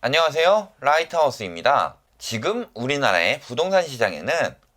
안녕하세요. 라이트하우스입니다. 지금 우리나라의 부동산 시장에는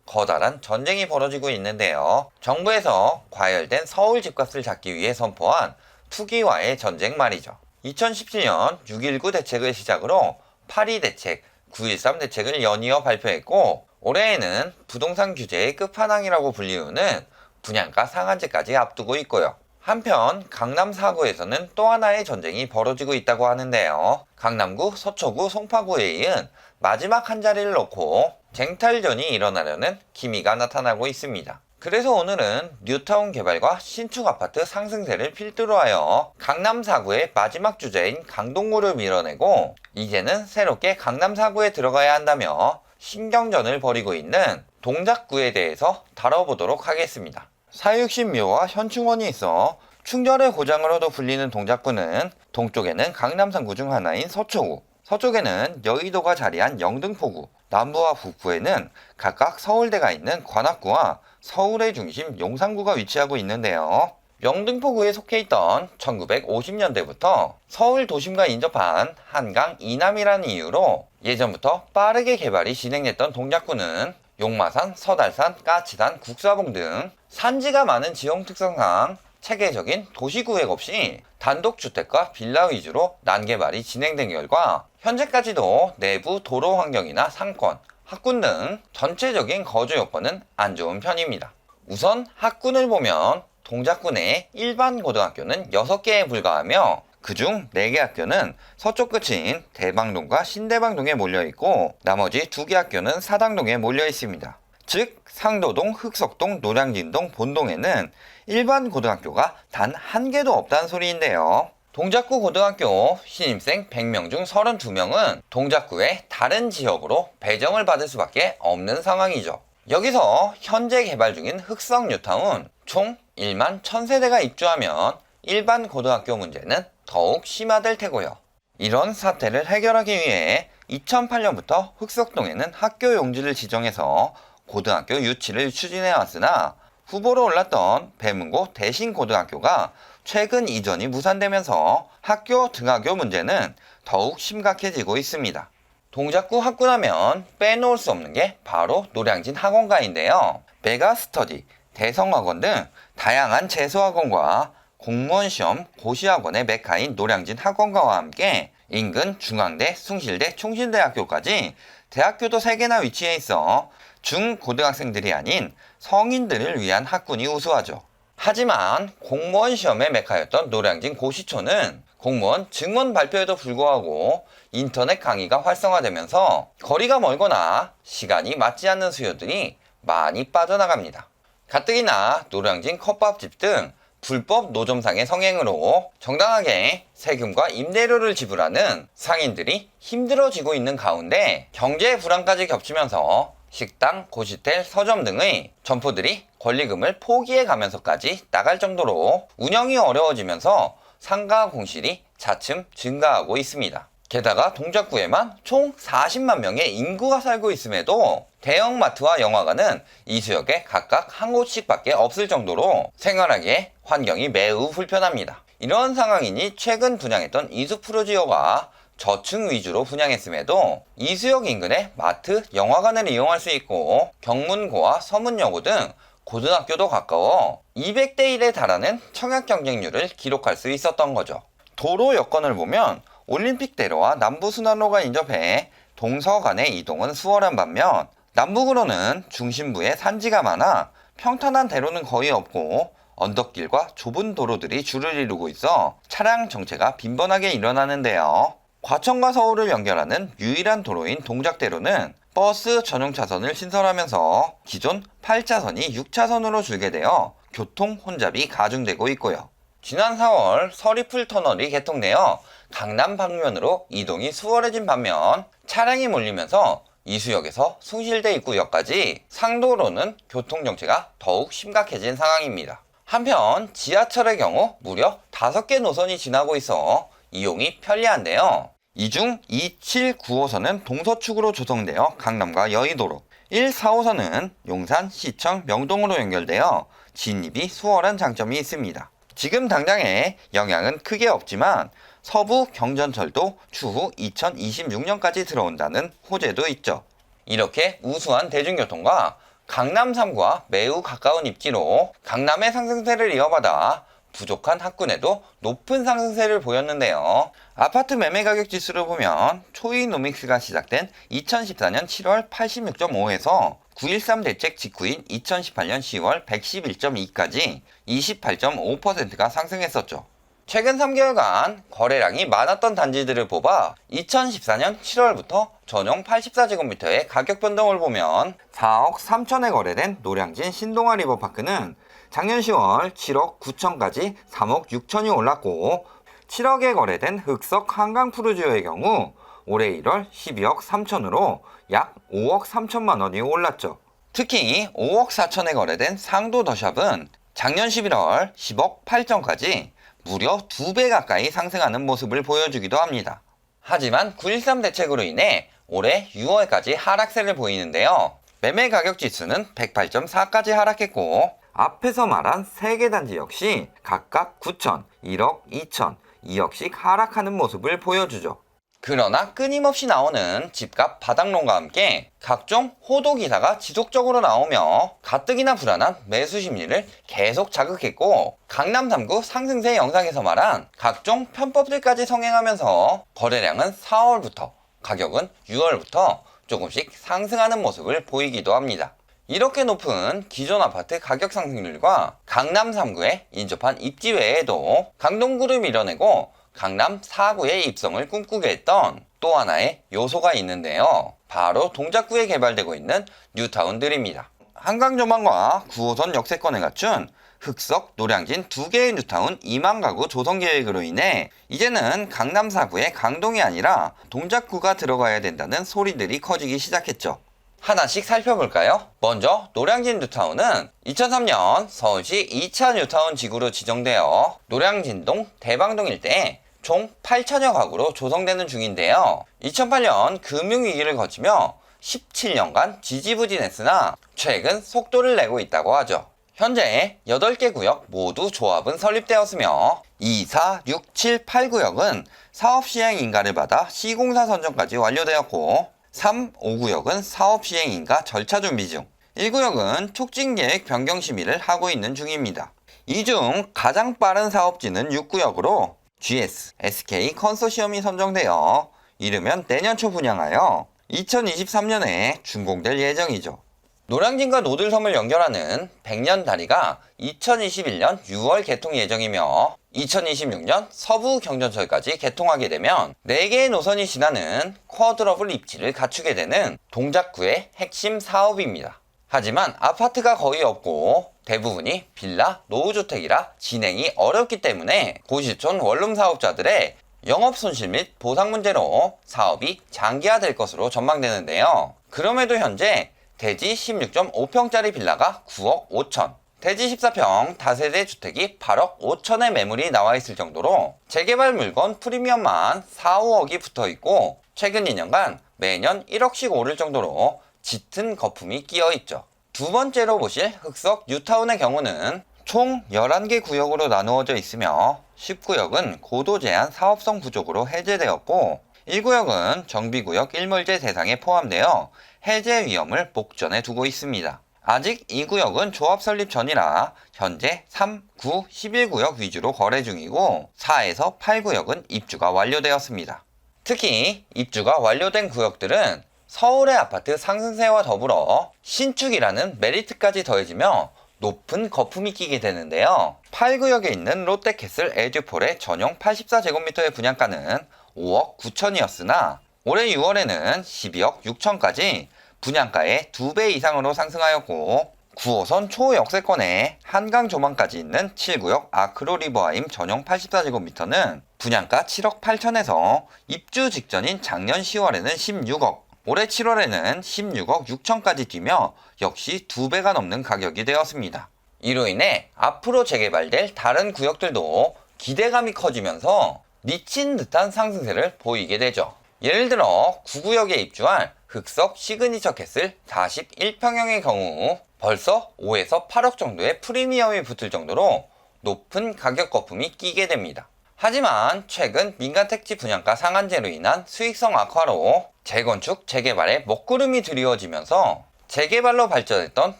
커다란 전쟁이 벌어지고 있는데요. 정부에서 과열된 서울 집값을 잡기 위해 선포한 투기와의 전쟁 말이죠. 2017년 6.19 대책을 시작으로 8.2 대책, 9.13 대책을 연이어 발표했고, 올해에는 부동산 규제의 끝판왕이라고 불리우는 분양가 상한제까지 앞두고 있고요. 한편 강남 4구에서는 또 하나의 전쟁이 벌어지고 있다고 하는데요. 강남구, 서초구, 송파구에 이은 마지막 한 자리를 놓고 쟁탈전이 일어나려는 기미가 나타나고 있습니다. 그래서 오늘은 뉴타운 개발과 신축 아파트 상승세를 필두로 하여 강남 4구의 마지막 주자인 강동구를 밀어내고 이제는 새롭게 강남 4구에 들어가야 한다며 신경전을 벌이고 있는 동작구에 대해서 다뤄보도록 하겠습니다. 사육신묘와 현충원이 있어 충절의 고장으로도 불리는 동작구는 동쪽에는 강남 3구 중 하나인 서초구, 서쪽에는 여의도가 자리한 영등포구, 남부와 북부에는 각각 서울대가 있는 관악구와 서울의 중심 용산구가 위치하고 있는데요. 영등포구에 속해 있던 1950년대부터 서울 도심과 인접한 한강 이남이라는 이유로 예전부터 빠르게 개발이 진행됐던 동작구는 용마산, 서달산, 까치산, 국사봉 등 산지가 많은 지형 특성상 체계적인 도시구획 없이 단독주택과 빌라 위주로 난개발이 진행된 결과 현재까지도 내부 도로 환경이나 상권, 학군 등 전체적인 거주 여건은 안 좋은 편입니다. 우선 학군을 보면 동작구 내 일반 고등학교는 6개에 불과하며 그중 4개 학교는 서쪽 끝인 대방동과 신대방동에 몰려있고 나머지 2개 학교는 사당동에 몰려있습니다. 즉 상도동, 흑석동, 노량진동, 본동에는 일반 고등학교가 단 1개도 없다는 소리인데요. 동작구 고등학교 신입생 100명 중 32명은 동작구의 다른 지역으로 배정을 받을 수밖에 없는 상황이죠. 여기서 현재 개발 중인 흑성 뉴타운 총 1만 1000세대가 입주하면 일반 고등학교 문제는 더욱 심화될 테고요. 이런 사태를 해결하기 위해 2008년부터 흑석동에는 학교 용지를 지정해서 고등학교 유치를 추진해 왔으나 후보로 올랐던 배문고 대신고등학교가 최근 이전이 무산되면서 학교 등하교 문제는 더욱 심각해지고 있습니다. 동작구 학군하면 빼놓을 수 없는 게 바로 노량진 학원가인데요. 메가스터디, 대성학원 등 다양한 재수학원과 공무원 시험, 고시학원의 메카인 노량진 학원가와 함께 인근 중앙대, 숭실대, 총신대학교까지 대학교도 3개나 위치해 있어 중고등학생들이 아닌 성인들을 위한 학군이 우수하죠. 하지만 공무원 시험의 메카였던 노량진 고시초는 공무원 증원 발표에도 불구하고 인터넷 강의가 활성화되면서 거리가 멀거나 시간이 맞지 않는 수요들이 많이 빠져나갑니다. 가뜩이나 노량진 컵밥집 등 불법 노점상의 성행으로 정당하게 세금과 임대료를 지불하는 상인들이 힘들어지고 있는 가운데 경제 불안까지 겹치면서 식당, 고시텔, 서점 등의 점포들이 권리금을 포기해 가면서까지 나갈 정도로 운영이 어려워지면서 상가 공실이 차츰 증가하고 있습니다. 게다가 동작구에만 총 40만 명의 인구가 살고 있음에도 대형마트와 영화관은 이 지역에 각각 한 곳씩밖에 없을 정도로 생활하기에 환경이 매우 불편합니다. 이런 상황이니 최근 분양했던 이수프로지오가 저층 위주로 분양했음에도 이수역 인근에 마트, 영화관을 이용할 수 있고 경문고와 서문여고 등 고등학교도 가까워 200대 1에 달하는 청약 경쟁률을 기록할 수 있었던 거죠. 도로 여건을 보면 올림픽대로와 남부순환로가 인접해 동서 간의 이동은 수월한 반면 남북으로는 중심부에 산지가 많아 평탄한 대로는 거의 없고 언덕길과 좁은 도로들이 줄을 이루고 있어 차량 정체가 빈번하게 일어나는데요. 과천과 서울을 연결하는 유일한 도로인 동작대로는 버스 전용 차선을 신설하면서 기존 8차선이 6차선으로 줄게 되어 교통 혼잡이 가중되고 있고요. 지난 4월 서리풀 터널이 개통되어 강남 방면으로 이동이 수월해진 반면 차량이 몰리면서 이수역에서 숭실대 입구역까지 상도로는 교통 정체가 더욱 심각해진 상황입니다. 한편 지하철의 경우 무려 5개 노선이 지나고 있어 이용이 편리한데요. 이 중 2, 7, 9호선은 동서축으로 조성되어 강남과 여의도로, 1, 4호선은 용산, 시청, 명동으로 연결되어 진입이 수월한 장점이 있습니다. 지금 당장에 영향은 크게 없지만 서부 경전철도 추후 2026년까지 들어온다는 호재도 있죠. 이렇게 우수한 대중교통과 강남 3구와 매우 가까운 입지로 강남의 상승세를 이어받아 부족한 학군에도 높은 상승세를 보였는데요. 아파트 매매 가격 지수를 보면 초이노믹스가 시작된 2014년 7월 86.5에서 9.13 대책 직후인 2018년 10월 111.2까지 28.5%가 상승했었죠. 최근 3개월간 거래량이 많았던 단지들을 뽑아 2014년 7월부터 전용 84제곱미터의 가격 변동을 보면 4억 3천에 거래된 노량진 신동아 리버파크는 작년 10월 7억 9천까지 3억 6천이 올랐고, 7억에 거래된 흑석 한강푸르지오의 경우 올해 1월 12억 3천으로 약 5억 3천만 원이 올랐죠. 특히 5억 4천에 거래된 상도 더샵은 작년 11월 10억 8천까지 무려 2배 가까이 상승하는 모습을 보여주기도 합니다. 하지만 9.13 대책으로 인해 올해 6월까지 하락세를 보이는데요. 매매 가격 지수는 108.4까지 하락했고, 앞에서 말한 3개 단지 역시 각각 9천, 1억, 2천, 2억씩 하락하는 모습을 보여주죠. 그러나 끊임없이 나오는 집값 바닥론과 함께 각종 호도 기사가 지속적으로 나오며 가뜩이나 불안한 매수 심리를 계속 자극했고, 강남 3구 상승세 영상에서 말한 각종 편법들까지 성행하면서 거래량은 4월부터, 가격은 6월부터 조금씩 상승하는 모습을 보이기도 합니다. 이렇게 높은 기존 아파트 가격 상승률과 강남 3구의 인접한 입지 외에도 강동구를 밀어내고 강남 4구의 입성을 꿈꾸게 했던 또 하나의 요소가 있는데요. 바로 동작구에 개발되고 있는 뉴타운들입니다. 한강조망과 9호선 역세권을 갖춘 흑석, 노량진 2개의 뉴타운 2만 가구 조성 계획으로 인해 이제는 강남 4구에 강동이 아니라 동작구가 들어가야 된다는 소리들이 커지기 시작했죠. 하나씩 살펴볼까요? 먼저 노량진 뉴타운은 2003년 서울시 2차 뉴타운 지구로 지정되어 노량진동, 대방동 일대에 총 8천여 가구로 조성되는 중인데요. 2008년 금융위기를 거치며 17년간 지지부진했으나 최근 속도를 내고 있다고 하죠. 현재 8개 구역 모두 조합은 설립되었으며 2, 4, 6, 7, 8구역은 사업시행 인가를 받아 시공사 선정까지 완료되었고, 3, 5구역은 사업시행 인가 절차 준비 중, 1구역은 촉진계획 변경 심의를 하고 있는 중입니다. 이 중 가장 빠른 사업지는 6구역으로 GS, SK 컨소시엄이 선정되어 이르면 내년 초 분양하여 2023년에 준공될 예정이죠. 노량진과 노들섬을 연결하는 백년 다리가 2021년 6월 개통 예정이며 2026년 서부 경전철까지 개통하게 되면 4개의 노선이 지나는 쿼드러블 입지를 갖추게 되는 동작구의 핵심 사업입니다. 하지만 아파트가 거의 없고 대부분이 빌라, 노후주택이라 진행이 어렵기 때문에 고시촌 원룸 사업자들의 영업 손실 및 보상 문제로 사업이 장기화될 것으로 전망되는데요. 그럼에도 현재 대지 16.5평짜리 빌라가 9억 5천, 대지 14평 다세대 주택이 8억 5천의 매물이 나와 있을 정도로 재개발 물건 프리미엄만 4, 5억이 붙어 있고, 최근 2년간 매년 1억씩 오를 정도로 짙은 거품이 끼어 있죠. 두 번째로 보실 흑석 뉴타운의 경우는 총 11개 구역으로 나누어져 있으며 10구역은 고도 제한 사업성 부족으로 해제되었고, 1구역은 정비구역 일몰제 대상에 포함되어 해제 위험을 목전에 두고 있습니다. 아직 이 구역은 조합 설립 전이라 현재 3, 9, 11구역 위주로 거래 중이고 4에서 8구역은 입주가 완료되었습니다. 특히 입주가 완료된 구역들은 서울의 아파트 상승세와 더불어 신축이라는 메리트까지 더해지며 높은 거품이 끼게 되는데요. 8구역에 있는 롯데캐슬 에듀폴의 전용 84제곱미터의 분양가는 5억 9천이었으나 올해 6월에는 12억 6천까지 분양가의 2배 이상으로 상승하였고, 9호선 초역세권에 한강 조망까지 있는 7구역 아크로 리버하임 전용 84제곱미터는 분양가 7억 8천에서 입주 직전인 작년 10월에는 16억, 올해 7월에는 16억 6천까지 뛰며 역시 2배가 넘는 가격이 되었습니다. 이로 인해 앞으로 재개발될 다른 구역들도 기대감이 커지면서 미친 듯한 상승세를 보이게 되죠. 예를 들어 9구역에 입주할 흑석 시그니처 캐슬 41평형의 경우 벌써 5에서 8억 정도의 프리미엄이 붙을 정도로 높은 가격 거품이 끼게 됩니다. 하지만 최근 민간택지 분양가 상한제로 인한 수익성 악화로 재건축, 재개발에 먹구름이 드리워지면서 재개발로 발전했던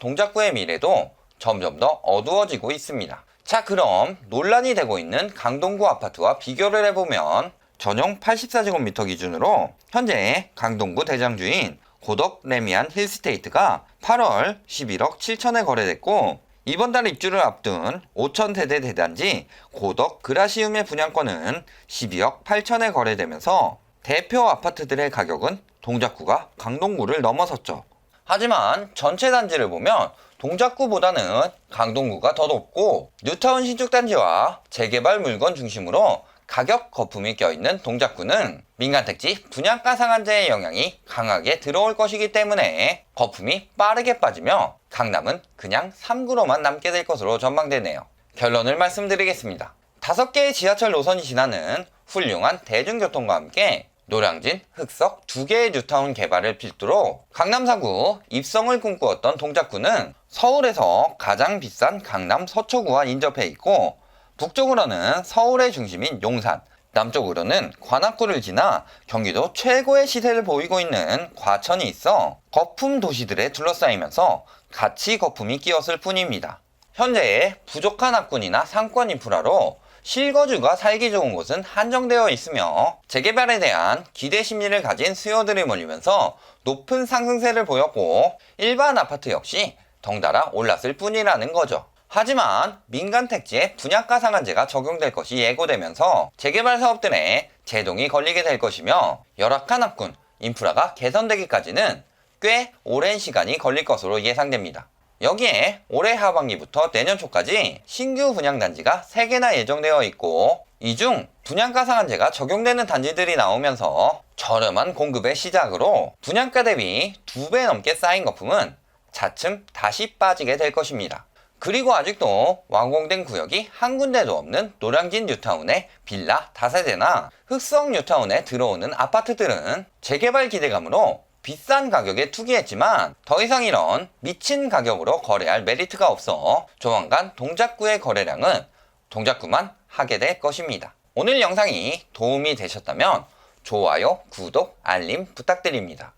동작구의 미래도 점점 더 어두워지고 있습니다. 자, 그럼 논란이 되고 있는 강동구 아파트와 비교를 해보면 전용 84제곱미터 기준으로 현재 강동구 대장주인 고덕 레미안 힐스테이트가 8월 11억 7천에 거래됐고, 이번 달 입주를 앞둔 5,000세대 대단지 고덕 그라시움의 분양권은 12억 8천에 거래되면서 대표 아파트들의 가격은 동작구가 강동구를 넘어섰죠. 하지만 전체 단지를 보면 동작구보다는 강동구가 더 높고, 뉴타운 신축단지와 재개발 물건 중심으로 가격 거품이 껴있는 동작구는 민간택지 분양가 상한제의 영향이 강하게 들어올 것이기 때문에 거품이 빠르게 빠지며 강남은 그냥 3구로만 남게 될 것으로 전망되네요. 결론을 말씀드리겠습니다. 5개의 지하철 노선이 지나는 훌륭한 대중교통과 함께 노량진, 흑석 2개의 뉴타운 개발을 필두로 강남 4구 입성을 꿈꾸었던 동작구는 서울에서 가장 비싼 강남 서초구와 인접해 있고, 북쪽으로는 서울의 중심인 용산, 남쪽으로는 관악구를 지나 경기도 최고의 시세를 보이고 있는 과천이 있어 거품 도시들에 둘러싸이면서 같이 거품이 끼었을 뿐입니다. 현재 부족한 학군이나 상권 인프라로 실거주가 살기 좋은 곳은 한정되어 있으며 재개발에 대한 기대 심리를 가진 수요들이 몰리면서 높은 상승세를 보였고, 일반 아파트 역시 덩달아 올랐을 뿐이라는 거죠. 하지만 민간 택지에 분양가 상한제가 적용될 것이 예고되면서 재개발 사업들에 제동이 걸리게 될 것이며, 열악한 학군, 인프라가 개선되기까지는 꽤 오랜 시간이 걸릴 것으로 예상됩니다. 여기에 올해 하반기부터 내년 초까지 신규 분양단지가 3개나 예정되어 있고, 이 중 분양가 상한제가 적용되는 단지들이 나오면서 저렴한 공급의 시작으로 분양가 대비 2배 넘게 쌓인 거품은 차츰 다시 빠지게 될 것입니다. 그리고 아직도 완공된 구역이 한 군데도 없는 노량진 뉴타운의 빌라 5세대나 흑성 뉴타운에 들어오는 아파트들은 재개발 기대감으로 비싼 가격에 투기했지만 더 이상 이런 미친 가격으로 거래할 메리트가 없어 조만간 동작구의 거래량은 동작구만 하게 될 것입니다. 오늘 영상이 도움이 되셨다면 좋아요, 구독, 알림 부탁드립니다.